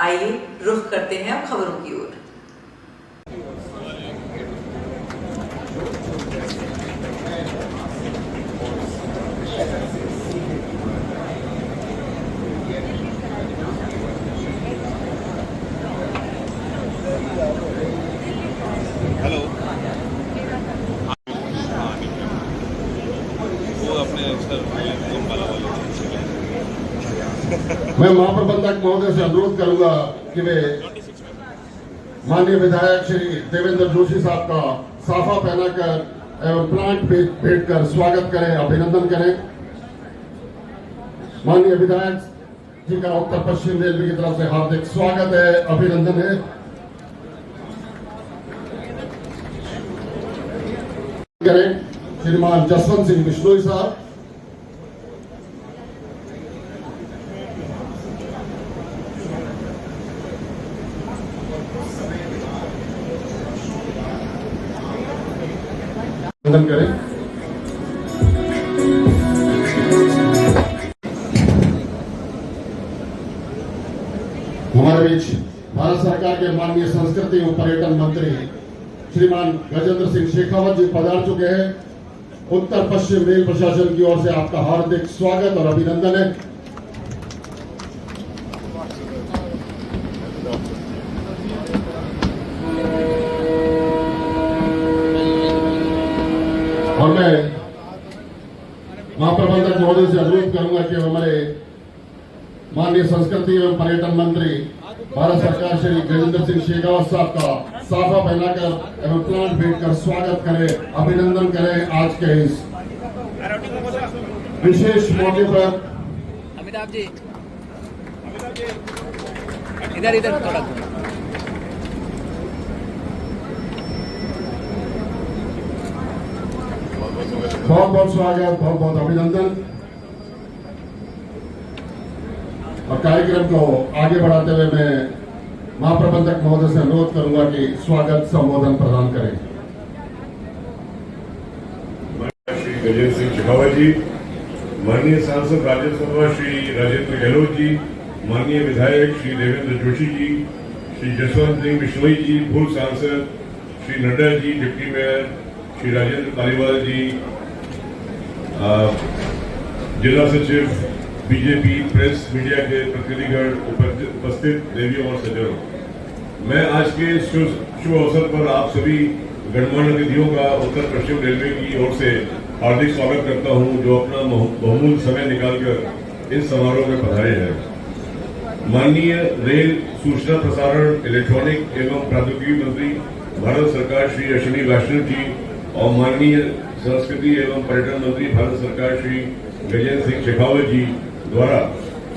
आइए रुख करते हैं अब खबरों की ओर। हेलो, वो अपने सर मैं महाप्रबंधक महोदय से अनुरोध करूंगा कि वे माननीय विधायक श्री देवेंद्र जोशी साहब का साफा पहनाकर एवं प्लांट भेंट कर स्वागत करें, अभिनंदन करें। माननीय विधायक जी का उत्तर पश्चिम रेलवे की तरफ से हार्दिक स्वागत है, अभिनंदन है। करें श्रीमान जसवंत सिंह बिश्नोई साहब। अभिनंदन करें। हमारे बीच भारत सरकार के माननीय संस्कृति एवं पर्यटन मंत्री श्रीमान गजेंद्र सिंह शेखावत जी पधार चुके हैं। उत्तर पश्चिम रेल प्रशासन की ओर से आपका हार्दिक स्वागत और अभिनंदन है। और मैं महाप्रबंधक महोदय से अनुरोध करूंगा कि हमारे माननीय संस्कृति एवं पर्यटन मंत्री भारत सरकार श्री गजेंद्र सिंह शेखावत साहब का साफा पहनाकर एवं प्लांट भेंट कर स्वागत करें, अभिनंदन करें। आज के इस विशेष मौके पर अमिताभ जी इधर इधर थोड़ा बहुत बहुत स्वागत, बहुत बहुत अभिनंदन। और कार्यक्रम को आगे बढ़ाते हुए मैं महाप्रबंधक महोदय से अनुरोध करूंगा कि स्वागत संबोधन प्रदान करें। श्री गजेंद्र सिंह शेखावत जी, माननीय सांसद राज्यसभा श्री राजेंद्र गहलोत जी, माननीय विधायक श्री देवेंद्र जोशी जी, श्री जसवंत सिंह बिश्नोई जी, पूर्व सांसद श्री नड्डा जी, डिप्टी मेयर श्री राजेंद्र तालीवाल जी, जिला सचिव बीजेपी, प्रेस मीडिया के प्रतिनिधिगण, उपस्थित देवियों और सज्जनों, मैं आज के शुभ अवसर पर आप सभी गणमान्य अतिथियों का उत्तर पश्चिम रेलवे की ओर से हार्दिक स्वागत करता हूं, जो अपना बहुमूल्य समय निकालकर इस समारोह में पधारे हैं। माननीय रेल, सूचना प्रसारण, इलेक्ट्रॉनिक एवं प्रौद्योगिकी मंत्री भारत सरकार श्री अश्विनी वैष्णव जी और माननीय संस्कृति एवं पर्यटन मंत्री भारत सरकार श्री गजेंद्र सिंह शेखावत जी द्वारा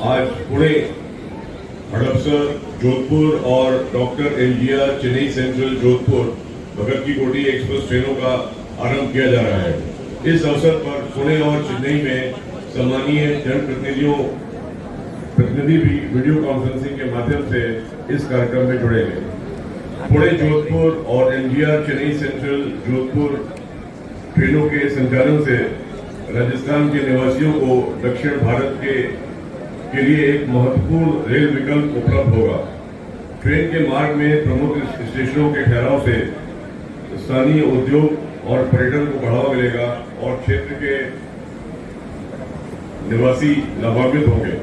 आज पुणे, हड़पसर, जोधपुर और doctor MGR Chennai central Jodhpur Bhagat ki Kothi express ट्रेनों का आरंभ किया जा रहा है। इस अवसर पर पुणे और चेन्नई में सम्मानीय प्रतिनिधि भी वीडियो कॉन्फ्रेंसिंग के माध्यम से इस कार्यक्रम में जुड़ेंगे। पुणे जोधपुर और एमजीआर चेन्नई सेंट्रल जोधपुर ट्रेनों के संचालन से राजस्थान के निवासियों को दक्षिण भारत के लिए एक महत्वपूर्ण रेल विकल्प उपलब्ध होगा। ट्रेन के मार्ग में प्रमुख स्टेशनों के ठहराव से स्थानीय उद्योग और पर्यटन को बढ़ावा मिलेगा और क्षेत्र के निवासी लाभान्वित होंगे।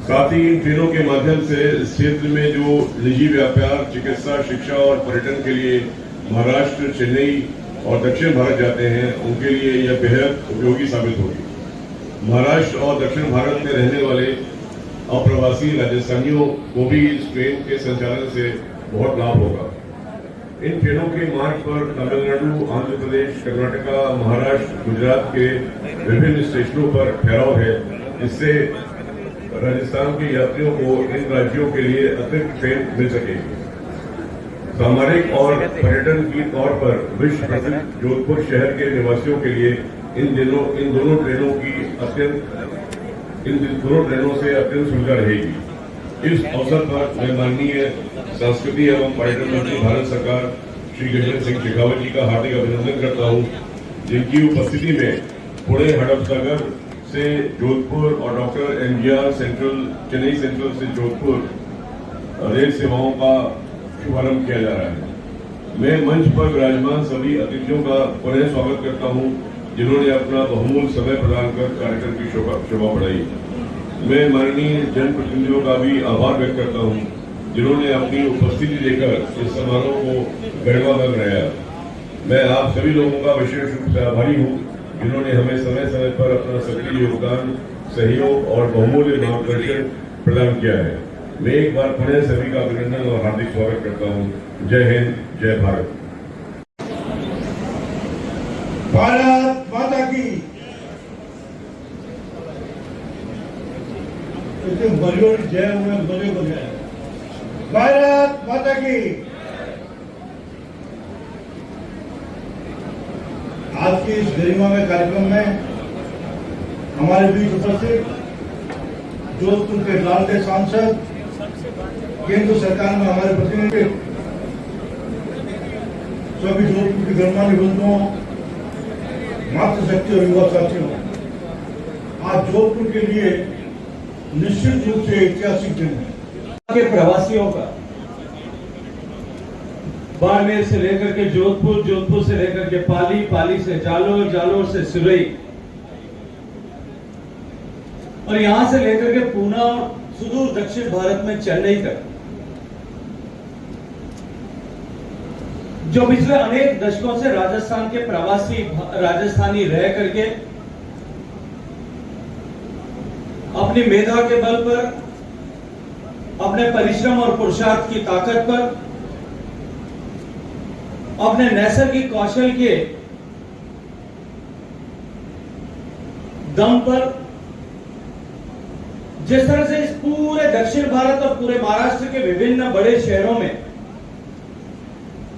साथ ही इन ट्रेनों के माध्यम से इस क्षेत्र में जो निजी व्यापार, चिकित्सा, शिक्षा और पर्यटन के लिए महाराष्ट्र, चेन्नई और दक्षिण भारत जाते हैं, उनके लिए यह बेहद उपयोगी साबित होगी। महाराष्ट्र और दक्षिण भारत में रहने वाले अप्रवासी राजस्थानियों को भी इस ट्रेन के संचालन से बहुत लाभ होगा। इन ट्रेनों के मार्ग पर तमिलनाडु, आंध्र प्रदेश, कर्नाटका, महाराष्ट्र, गुजरात के विभिन्न स्टेशनों पर ठहराव है, जिससे राजस्थान के यात्रियों को इन राज्यों के लिए अतिरिक्त ट्रेन मिल सकेगी। सामरिक और पर्यटन की तौर पर विश्व प्रसिद्ध जोधपुर शहर के निवासियों के लिए इन दोनों ट्रेनों से अत्यंत सुविधा रहेगी। इस अवसर पर मैं माननीय संस्कृति एवं पर्यटन मंत्री भारत सरकार श्री गजेंद्र सिंह शेखावत जी का हार्दिक अभिनंदन करता हूं, जिनकी उपस्थिति में पुणे हड़पसागर से जोधपुर और डॉक्टर एमजीआर चेन्नई सेंट्रल से जोधपुर रेल सेवाओं का शुभारंभ किया जा रहा है। मैं मंच पर विराजमान सभी अतिथियों का पुनः स्वागत करता हूं, जिन्होंने अपना बहुमूल्य समय प्रदान कर कार्यक्रम की शोभा बढ़ाई। मैं माननीय जनप्रतिनिधियों का भी आभार व्यक्त करता हूं, जिन्होंने अपनी उपस्थिति देकर इस समारोह को गढ़वागर बनाया। मैं आप सभी लोगों का विशेष रूप से आभारी हूं, जिन्होंने हमें समय समय पर अपना सक्रिय योगदान, सहयोग और बहुमूल्य मार्गदर्शन प्रदान किया है। मैं एक बार पुनः सभी का अभिनंदन और हार्दिक स्वागत करता हूं। जय हिंद, जय भारत। भारत माता की। बलियों जय हुए, बलियों को जय। भारत माता की। आज की इस गरिमामय कार्यक्रम में हमारे बीच उपस्थित जोधपुर के लाडले सांसद, केंद्र सरकार में हमारे प्रतिनिधि, सभी जोधपुर के गणमान्य बंधुओं, मातृशक्ति और युवा साथियों, आज जोधपुर के लिए निश्चित रूप से ऐतिहासिक दिन है। के प्रवासियों का बाड़मेर से लेकर के जोधपुर, जोधपुर से लेकर के पाली, पाली से जालोर, जालोर से सिरई और यहां से लेकर के पूना और सुदूर दक्षिण भारत में चेन्नई तक, जो पिछले अनेक दशकों से राजस्थान के प्रवासी राजस्थानी रह करके अपनी मेधा के बल पर, अपने परिश्रम और पुरुषार्थ की ताकत पर, अपने नैसर्गिक कौशल के दम पर जिस तरह से इस पूरे दक्षिण भारत और पूरे महाराष्ट्र के विभिन्न बड़े शहरों में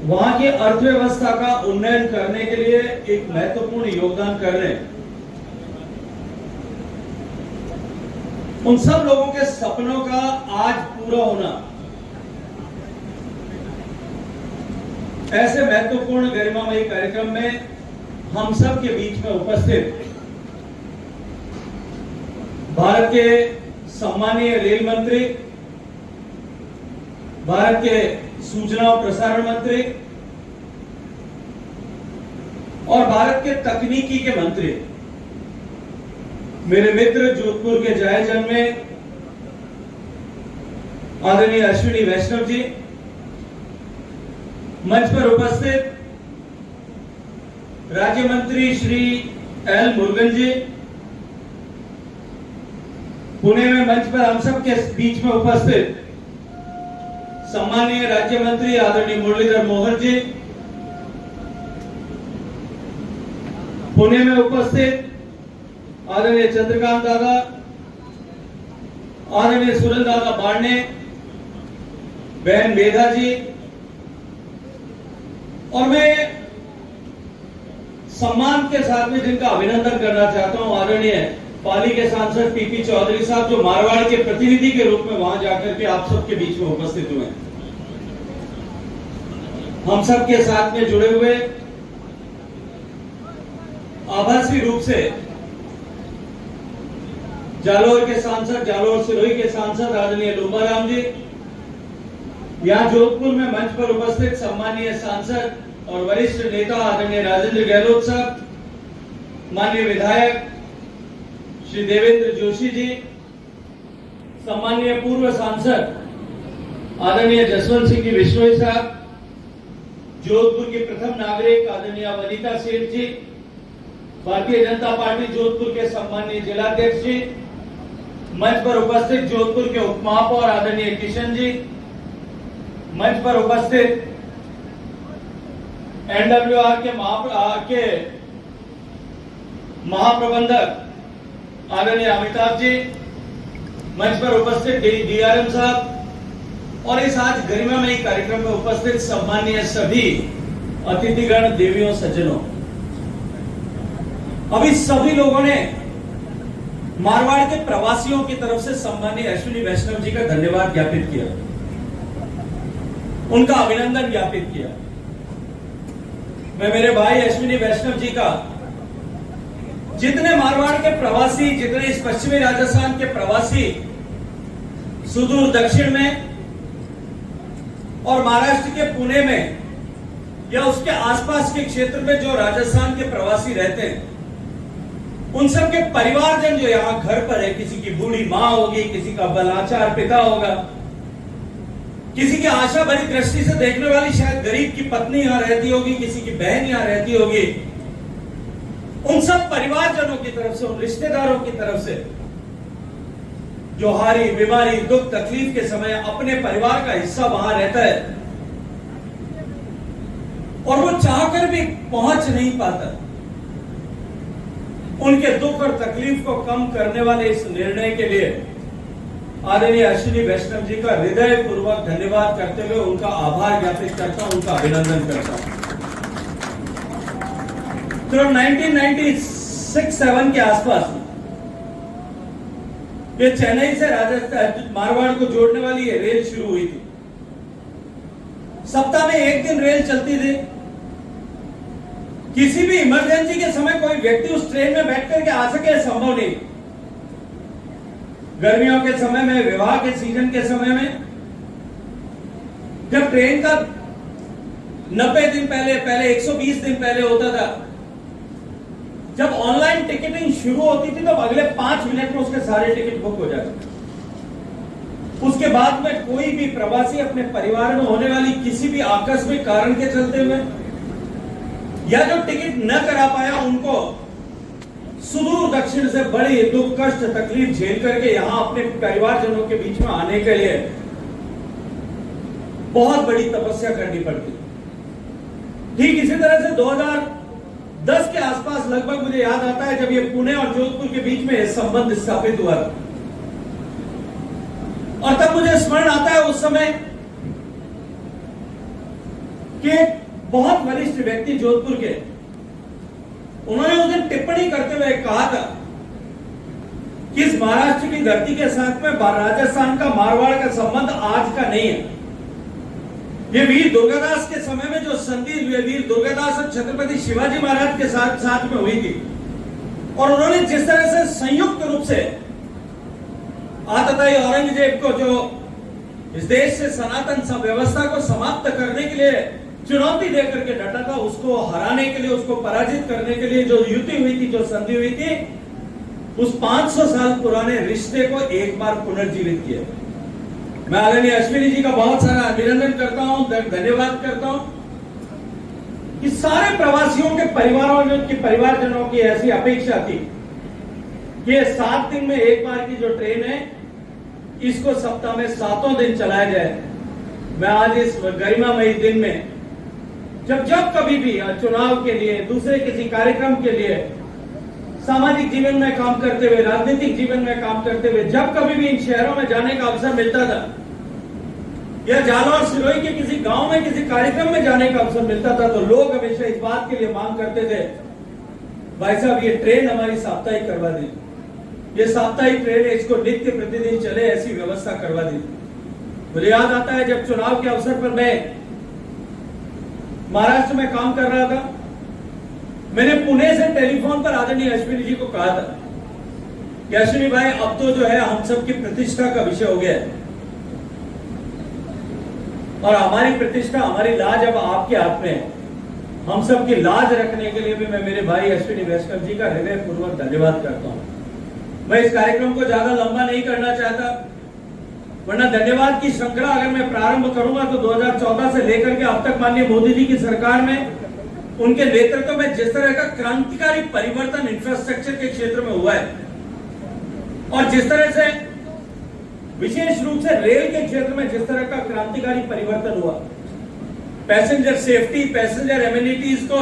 वहां की अर्थव्यवस्था का उन्नयन करने के लिए एक महत्वपूर्ण योगदान कर रहे हैं, उन सब लोगों के सपनों का आज पूरा होना, ऐसे महत्वपूर्ण गरिमामयी कार्यक्रम में हम सब के बीच में उपस्थित भारत के सम्मानीय रेल मंत्री, भारत के सूचना और प्रसारण मंत्री और भारत के तकनीकी के मंत्री, मेरे मित्र जोधपुर के जायजन में आदरणीय अश्विनी वैष्णव जी, मंच पर उपस्थित राज्य मंत्री श्री एल मुरुगन जी, पुणे में मंच पर हम सब के बीच में उपस्थित सम्मानीय राज्य मंत्री आदरणीय मुरलीधर मोहन जी, पुणे में उपस्थित आदरणीय चंद्रकांत दादा, आदरणीय सुरेंद्र दादा बाड़ने, बहन मेधा जी, और मैं सम्मान के साथ में जिनका अभिनंदन करना चाहता हूं, आदरणीय पाली के सांसद पीपी चौधरी साहब, जो मारवाड़ के प्रतिनिधि के रूप में वहां जाकर के आप सबके बीच में उपस्थित हुए, हम सब के साथ में जुड़े हुए आभासी रूप से जालोर के सांसद, जालोर सिरोही के सांसद आदरणीय लुम्बाराम जी, यहां जोधपुर में मंच पर उपस्थित सम्मानीय सांसद और वरिष्ठ नेता आदरणीय राजेंद्र गहलोत साहब, माननीय विधायक श्री देवेंद्र जोशी जी, सम्मानीय पूर्व सांसद आदरणीय जसवंत सिंह जी विश्नोई साहब, जोधपुर के प्रथम नागरिक आदरणीय वनिता सेठ जी, भारतीय जनता पार्टी जोधपुर के सम्मानीय जिलाध्यक्ष जी, मंच पर उपस्थित जोधपुर के उप महापौर आदरणीय किशन जी, मंच पर उपस्थित एनडब्ल्यूआर के महाप्रबंधक आदरणीय अमिताभ जी, मंच पर उपस्थित डीआरएम साहब और इस आज गरिमामयी कार्यक्रम में उपस्थित सम्मानीय सभी अतिथिगण, देवियों, सज्जनों, अभी सभी लोगों ने मारवाड़ के प्रवासियों की तरफ से सम्मानीय अश्विनी वैष्णव जी का धन्यवाद ज्ञापित किया, उनका अभिनंदन ज्ञापित किया। मैं मेरे भाई अश्विनी वैष्णव जी का, जितने मारवाड़ के प्रवासी, जितने इस पश्चिमी राजस्थान के प्रवासी सुदूर दक्षिण में और महाराष्ट्र के पुणे में या उसके आसपास के क्षेत्र में जो राजस्थान के प्रवासी रहते हैं, उन सब के परिवारजन जो यहाँ घर पर है, किसी की बूढ़ी माँ होगी, किसी का बलाचार पिता होगा, किसी की आशा भरी दृष्टि से देखने वाली शायद गरीब की पत्नी यहाँ रहती होगी, किसी की बहन यहाँ रहती होगी, उन सब परिवारजनों की तरफ से, उन रिश्तेदारों की तरफ से जो हारी बीमारी दुख तकलीफ के समय अपने परिवार का हिस्सा वहां रहता है और वो चाहकर भी पहुंच नहीं पाता, उनके दुख और तकलीफ को कम करने वाले इस निर्णय के लिए आदरणीय अश्विनी वैष्णव जी का हृदय पूर्वक धन्यवाद करते हुए उनका आभार ज्ञापित करता हूं, उनका अभिनंदन करता हूं। तो 1996-7 के आसपास ये चेन्नई से राजस्थान मारवाड़ को जोड़ने वाली ये रेल शुरू हुई थी। सप्ताह में एक दिन रेल चलती थी। किसी भी इमरजेंसी के समय कोई व्यक्ति उस ट्रेन में बैठ करके आ सके संभव नहीं। गर्मियों के समय में, विवाह के सीजन के समय में, जब ट्रेन का 90 दिन पहले 120 दिन पहले होता था, जब ऑनलाइन टिकटिंग शुरू होती थी तो अगले 5 मिनट में उसके सारे टिकट बुक हो जाते। उसके बाद में कोई भी प्रवासी अपने परिवार में होने वाली किसी भी आकस्मिक कारण के चलते हुए या जो टिकट न करा पाया, उनको सुदूर दक्षिण से बड़ी दुख कष्ट तकलीफ झेल करके यहां अपने परिवारजनों के बीच में आने के लिए बहुत बड़ी तपस्या करनी पड़ती। ठीक इसी तरह से 2010 के आसपास लगभग मुझे याद आता है जब ये पुणे और जोधपुर के बीच में संबंध स्थापित हुआ और तब मुझे स्मरण आता है उस समय कि बहुत वरिष्ठ व्यक्ति जोधपुर के, उन्होंने उस दिन टिप्पणी करते हुए कहा था कि इस महाराष्ट्र की धरती के साथ में राजस्थान का मारवाड़ का संबंध आज का नहीं है। ये वीर दुर्गादास के समय में जो संधि वीर दुर्गादास और छत्रपति शिवाजी महाराज के साथ में हुई थी और उन्होंने जिस तरह से संयुक्त रूप से आतताई औरंगजेब को, जो इस देश से सनातन व्यवस्था को समाप्त करने के लिए चुनौती देकर के डटा था, उसको हराने के लिए, उसको पराजित करने के लिए जो युति हुई थी, जो संधि हुई थी, उस 500 साल पुराने रिश्ते को एक बार पुनर्जीवित किया। मैं आदरणीय अश्विनी जी का बहुत सारा अभिनंदन करता हूं, धन्यवाद करता हूं कि सारे प्रवासियों के परिवारजनों की ऐसी अपेक्षा थी कि 7 दिन में एक बार की जो ट्रेन है, इसको सप्ताह में 7 दिन चलाया जाए। मैं आज इस गरिमामयी दिन में जब कभी भी चुनाव के लिए, दूसरे किसी कार्यक्रम के लिए, सामाजिक जीवन में काम करते हुए, राजनीतिक जीवन में काम करते हुए, जब कभी भी इन शहरों में जाने का अवसर मिलता था या जालौर सिरोही के किसी गांव में किसी कार्यक्रम में जाने का अवसर मिलता था, तो लोग हमेशा इस बात के लिए मांग करते थे, भाई साहब ये ट्रेन हमारी साप्ताहिक करवा दी, ये साप्ताहिक ट्रेन है, इसको नित्य प्रतिदिन चले, ऐसी व्यवस्था करवा दी। मुझे याद आता है जब चुनाव के अवसर पर मैं महाराष्ट्र में काम कर रहा था, मैंने पुणे से टेलीफोन पर आदरणीय अश्विनी जी को कहा था कि अश्विनी भाई, अब तो जो है हम सबकी प्रतिष्ठा का विषय हो गया है और हमारी प्रतिष्ठा, हमारी लाज अब आपके हाथ में है। हम सबकी लाज रखने के लिए भी मैं मेरे भाई अश्विनी वैष्णव जी का हृदय पूर्वक धन्यवाद करता हूं। मैं इस कार्यक्रम को ज्यादा लंबा नहीं करना चाहता, वरना धन्यवाद की श्रृंखला अगर मैं प्रारंभ करूंगा तो 2014 से लेकर के अब तक माननीय मोदी जी की सरकार में, उनके नेतृत्व में जिस तरह का क्रांतिकारी परिवर्तन इंफ्रास्ट्रक्चर के क्षेत्र में हुआ है और जिस तरह से विशेष रूप से रेल के क्षेत्र में जिस तरह का क्रांतिकारी परिवर्तन हुआ, पैसेंजर सेफ्टी, पैसेंजर एमिनिटीज को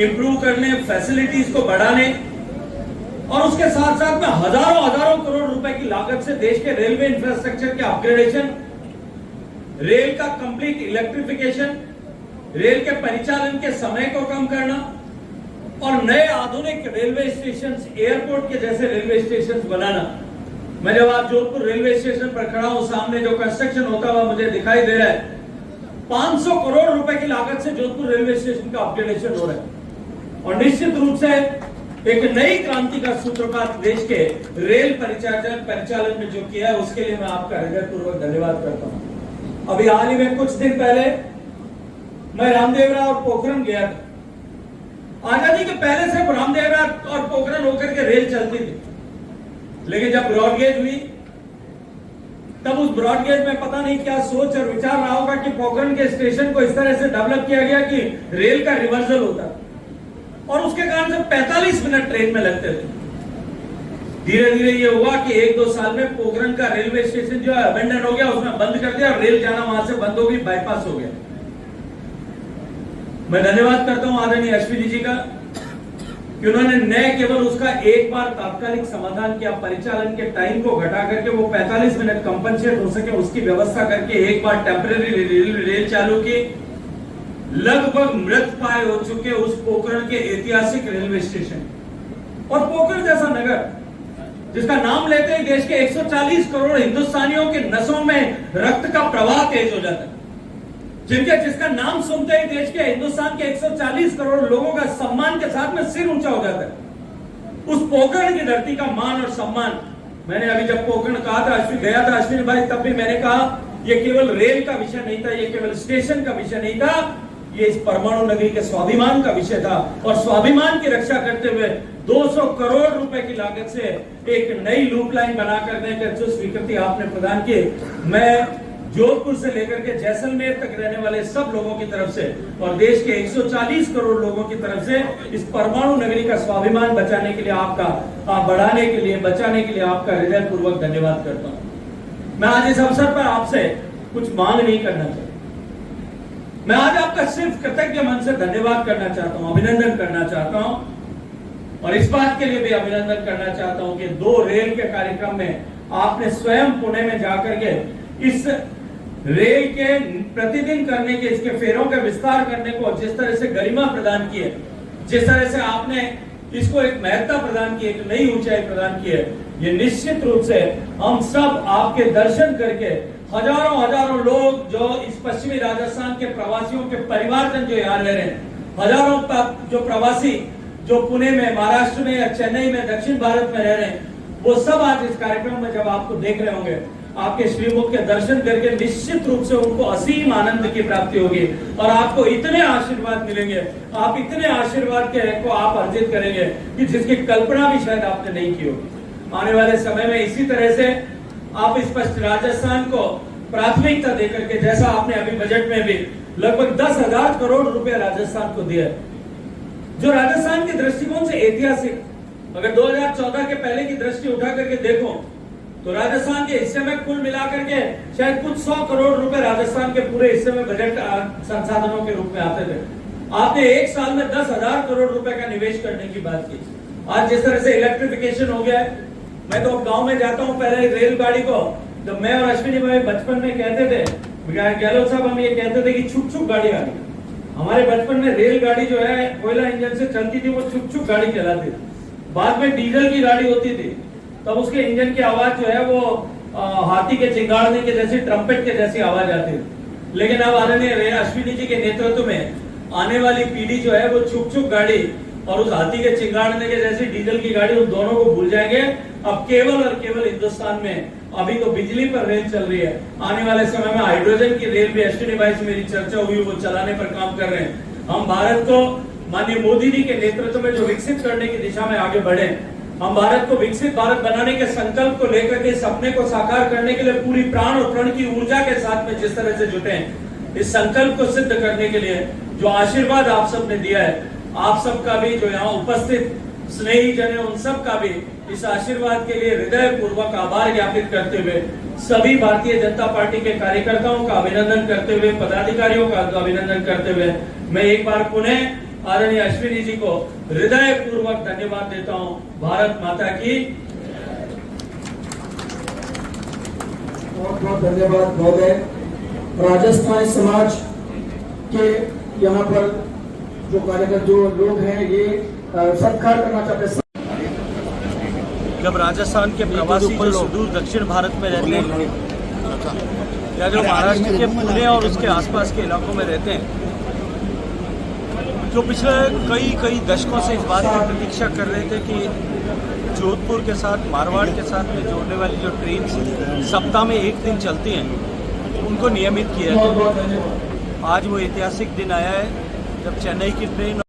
इंप्रूव करने, फैसिलिटीज को बढ़ाने और उसके साथ साथ में हजारों करोड़ रुपए की लागत से देश के रेलवे इंफ्रास्ट्रक्चर के अपग्रेडेशन, रेल का कंप्लीट इलेक्ट्रिफिकेशन, रेल के परिचालन के समय को कम करना और नए आधुनिक रेलवे स्टेशन, एयरपोर्ट के जैसे रेलवे स्टेशन बनाना। मैं जब आज जोधपुर रेलवे स्टेशन पर खड़ा हूं, सामने जो कंस्ट्रक्शन होता हुआ मुझे दिखाई दे रहा है, 500 करोड़ रुपए की लागत से जोधपुर रेलवे स्टेशन का अपग्रेडेशन हो रहा है और निश्चित रूप से एक नई क्रांति का सूत्रपात देश के रेल परिचालन में जो किया है, उसके लिए मैं आपका हृदयपूर्वक धन्यवाद करता हूं। अभी हाल ही में कुछ दिन पहले मैं रामदेवरा और पोखरण गया था। आजादी के पहले से रामदेवरा और पोखरण होकर के रेल चलती थी, लेकिन जब ब्रॉडगेज हुई तब उस ब्रॉडगेज में पता नहीं क्या सोच और विचार रहा होगा कि पोखरण के स्टेशन को इस तरह से डेवलप किया गया कि रेल का रिवर्सल होता और उसके कारण से 45 मिनट ट्रेन में लगते थे। धीरे धीरे ये हुआ कि 1-2 साल में पोखरण का रेलवे स्टेशन जो है अबेंडन हो गया, उसमें बंद कर दिया और रेल जाना वहां से बंद हो गई, बाईपास हो गया। मैं धन्यवाद करता हूं आदरणीय अश्विनी जी का कि उन्होंने न केवल उसका एक बार तात्कालिक समाधान किया, परिचालन के टाइम को घटा करके वो 45 मिनट कंपनसेट हो सके उसकी व्यवस्था करके एक बार टेम्परेरी रेल चालू की। लगभग मृत पाए हो चुके उस पोखरण के ऐतिहासिक रेलवे स्टेशन और पोखरण जैसा नगर जिसका नाम लेते ही देश के 140 करोड़ हिंदुस्तानियों के नसों में रक्त का प्रवाह तेज हो जाता है, जिसका नाम सुनते ही देश के हिंदुस्तान के 140 करोड़ लोगों का सम्मान के साथ में सिर ऊंचा हो जाता है। उस पोखरण की धरती का मान और सम्मान, मैंने अभी जब पोखरण कहा था, गया था अश्विनी भाई, तब भी मैंने कहा यह केवल रेल का विषय नहीं था, यह केवल स्टेशन का विषय नहीं था, ये इस परमाणु नगरी के स्वाभिमान का विषय था। और स्वाभिमान की रक्षा करते हुए 200 करोड़ रुपए की लागत से एक नई लूप लाइन बना करने की जो स्वीकृति आपने प्रदान की, मैं जोधपुर से लेकर के जैसलमेर तक रहने वाले सब लोगों की तरफ से और देश के 140 करोड़ लोगों की तरफ से इस परमाणु नगरी का स्वाभिमान बचाने के लिए बढ़ाने के लिए, बचाने के लिए आपका हृदयपूर्वक धन्यवाद करता हूं। मैं आज इस अवसर पर आपसे कुछ मांग नहीं करना चाहता, मैं आज आपका सिर्फ कृतज्ञ मन से धन्यवाद करना चाहता हूं, अभिनंदन करना चाहता हूं और इस बात के लिए भी अभिनंदन करना चाहता हूं कि 2 रेल के कार्यक्रम में आपने स्वयं पुणे में जाकर के इस रेल के प्रतिदिन करने के, इसके फेरों का विस्तार करने को जिस तरह से गरिमा प्रदान की है, जिस तरह से आपने इसको एक महत्ता प्रदान की, एक नई ऊंचाई प्रदान की है, ये निश्चित रूप से हम सब आपके दर्शन करके हजारों लोग जो इस पश्चिमी राजस्थान के प्रवासियों के परिवारजन जो यहाँ रह रहे हैं, हजारों जो प्रवासी जो पुणे में, महाराष्ट्र में या चेन्नई में, दक्षिण भारत में रह रहे हैं, वो सब आज इस कार्यक्रम में जब आपको देख रहे होंगे, आपके श्रीमुख के दर्शन करके निश्चित रूप से उनको असीम आनंद की प्राप्ति होगी और आपको इतने आशीर्वाद मिलेंगे, आप इतने आशीर्वाद को आप अर्जित करेंगे कि जिसकी कल्पना भी शायद आपने नहीं की होगी। आने वाले समय में इसी तरह से आप इस राजस्थान को प्राथमिकता देकर के, जैसा आपने अभी बजट में भी लगभग 10,000 करोड़ रुपए राजस्थान को दिया, जो राजस्थान के दृष्टिकोण से ऐतिहासिक, अगर 2014 के पहले की दृष्टि उठा करके देखो तो राजस्थान के हिस्से में कुल मिलाकर के शायद कुछ 100 करोड़ रुपए राजस्थान के पूरे हिस्से में बजट संसाधनों के रूप में आते थे। आपने एक साल में 10,000 करोड़ रुपए का निवेश करने की बात की। आज जिस तरह से इलेक्ट्रिफिकेशन हो गया है, मैं तो गांव में जाता हूं, पहले रेलगाड़ी को जब मैं और अश्विनी भाई बचपन में कहते थे, गहलोत साहब हम ये कहते थे कि छुक गाड़ी आ गई। हमारे बचपन में रेलगाड़ी जो है कोयला इंजन से चलती थी, वो छुक गाड़ी कहलाती थी। बाद में डीजल की गाड़ी होती थी, तब उसके इंजन की आवाज जो है वो हाथी के चिंगाड़ने के जैसी, ट्रम्पेट के जैसी आवाज आती थी। लेकिन अब आदरणीय अश्विनी जी के नेतृत्व में आने वाली पीढ़ी जो है वो छुक गाड़ी और उस हाथी के चिंगाड़ने के जैसी डीजल की गाड़ी, उन दोनों को भूल जाएंगे। अब केवल और केवल हिंदुस्तान में अभी तो बिजली पर रेल चल रही है, आने वाले समय में हाइड्रोजन की रेल भी अश्विनी भाई से मेरी चर्चा हुई, वो चलाने पर काम कर रहे हैं। हम भारत को माननीय मोदी जी के नेतृत्व में जो विकसित करने की दिशा में आगे बढ़े, हम भारत को विकसित भारत बनाने के संकल्प को लेकर के सपने को साकार करने के लिए पूरी प्राण और प्रण की ऊर्जा के साथ में जिस तरह से जुटे हैं, इस संकल्प को सिद्ध करने के लिए जो आशीर्वाद आप सबने दिया है, आप सबका भी जो यहाँ उपस्थित स्नेही जन है, उन सब का भी इस आशीर्वाद के लिए हृदय पूर्वक आभार ज्ञापित करते हुए सभी भारतीय जनता पार्टी के कार्यकर्ताओं का अभिनंदन करते हुए, पदाधिकारियों का अभिनंदन करते हुए मैं एक बार पुनः आदरणीय अश्विनी जी को हृदय पूर्वक धन्यवाद देता हूं। भारत माता की बहुत बहुत धन्यवाद महोदय। राजस्थानी समाज के यहाँ पर जो कार्यकर्ता जो लोग हैं ये सत्कार करना चाहते हैं। जब राजस्थान के प्रवासी जो सुदूर दक्षिण भारत में रहते हैं या जो महाराष्ट्र के पुणे और उसके आसपास के इलाकों में रहते हैं, जो पिछले कई दशकों से इस बात की प्रतीक्षा कर रहे थे कि जोधपुर के साथ, मारवाड़ के साथ में जोड़ने वाली जो ट्रेन सप्ताह में एक दिन चलती हैं, उनको नियमित किया बहुत जाए। बहुत धन्यवाद। आज वो ऐतिहासिक दिन आया है जब चेन्नई की ट्रेन